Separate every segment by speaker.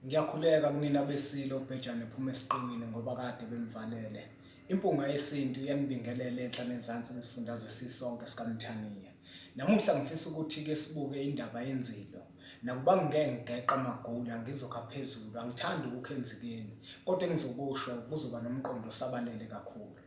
Speaker 1: Ngiyakhuleka kunina besilo ubhejane ephuma esiqwini ngoba kade bemvalele. Impunga yesintu yanibingelela enhla nezansi kwesifundazwe sisonke sikaMthaniya. Namuhla ngifisa ukuthi-ke sibuke indaba yenzilo. Nakuba ngingeke ngigeqe amagula ngizokha phezulu, angithandi ukukha enzikeni, kodwa engizokusho kuzoba nomqondo osabalele kakhulu.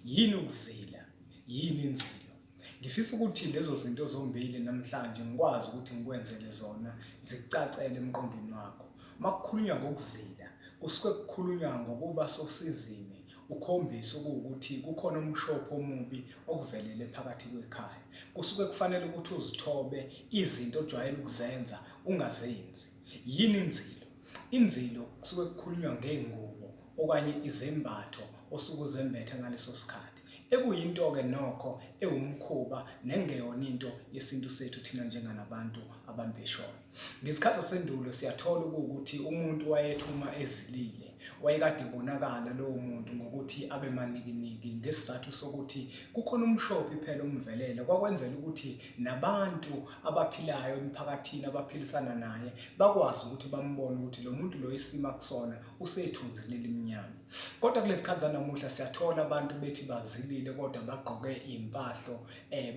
Speaker 1: Yini ukuzila? Yini inzilo? Ngifisa ukuthi lezo zinto zombili namhlanje ngikwazi ukuthi ngikwenzele zona zikucacele emqondweni wakho. Makukhulunywa ngokuzila, kusuke kukhulunywa ngokuba sosizini ukhombisa ukuthi kukhona umshopho omubi okuvelele phakathi kwekhaya. Kusuke kufanele ukuthi uzithobe izinto ojwayele ukuzenza ungazenzi. Yini inzilo? Inzilo kusuke kukhulunywa ngey'ngubo okanye izembatho osuke uzembethe ngaleso sikhathi. Ekuyinto-ke nokho ewumkhuba nengeyona into yesintu sethu thina njenganabantu abambeshoyo. Ngesikhathi sendulo siyathola ukuthi umuntu wayethi uma ezilile wayekade ebonakala lowo muntu ngokuthi abe manikiniki ngesizathu sokuthi kukhona umshophi phela omvelele kwakwenzela ukuthi nabantu abaphilayo emphakathini abaphilisana naye bakwazi ukuthi bambone ukuthi lo muntu lo isimo akusona usethunzini elimnyama. Kodwa kulesi sikhathi zanamuhla siyathola abantu bethi bazilile kodwa bagqoke iy'mpahlo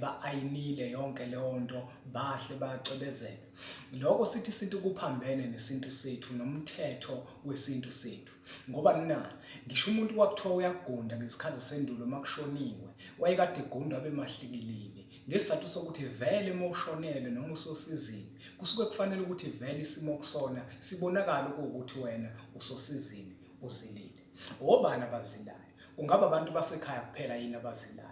Speaker 1: ba-ayinile yonke leyo nto bahle bayacwebezela. Lokho sithi isintu kuphambene nesintu sethu nomthetho wesintu sethu. Ngoba ngisho umuntu kwakuthiwa uyagunda ngesikhathi sendulo makushoniwe wayekade egunda abe mahlikilile ngesizathu sokuthi vele uma ushonelwe noma usosizini kusuke kufanele ukuthi vele isimo okusona sibonakala ukuthi wena usosizini uzilile. Obani abazilayo? Kungaba abantu basekhaya kuphela yini abazilayo?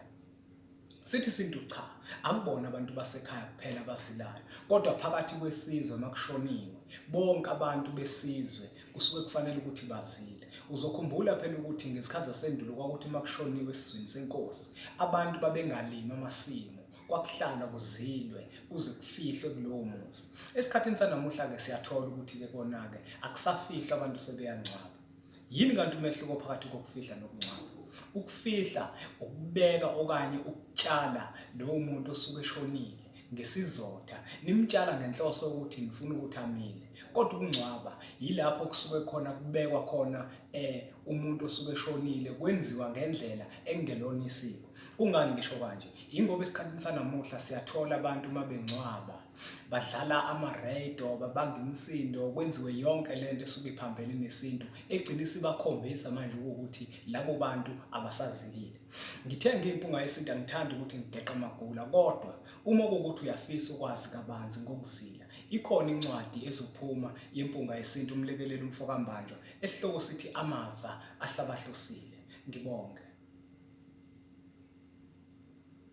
Speaker 1: Sithi isintu cha, akubona abantu basekhaya kuphela abazilayo, kodwa phakathi kwesizwe makushoniwe bonke abantu besizwe kusuke kufanele ukuthi bazile. Uzokhumbula phela ukuthi ngesikhathi zasendulo kwakuthi makushoniwe esizweni senkosi abantu babengalimi amasimu, kwakuhlala kuzilwe kuze kufihlwe kulowo muzi. Esikhathini sanamuhla-ke siyathola ukuthi-ke kona-ke akusafihlwa abantu sebeyangcwaba. Yini kanti umehluko phakathi kokufihla nokungcwaba? Ukufihla ukubeka okanye ukutshala lowo muntu osuke eshonile ngesizotha, nimtshala ngenhloso yokuthi nifuna ukuthi amile. Kodwa ukungcwaba yilapho kusuke khona kubekwa khona umuntu osuke eshonile kwenziwa ngendlela engelona isiko. Kungani ngisho kanje? Ingoba esikhathini sanamuhla siyathola abantu uma bengcwaba badlala ama-radio, babanga imisindo, kwenziwe yonke lento esuke iphambene nesintu egcina isibakhombisa manje ukuthi labo bantu abasazilile. Ngithe ngiyimpunga yesintu angithandi ukuthi ngigeqe amagula, kodwa uma kuwukuthi uyafisa ukwazi kabanzi ngokuzila, ikhona incwadi ezophuma yempunga yesintu umlekeleli uMfokambanjwa esihloko sithi amava ahlabahlosile. Ngibonge.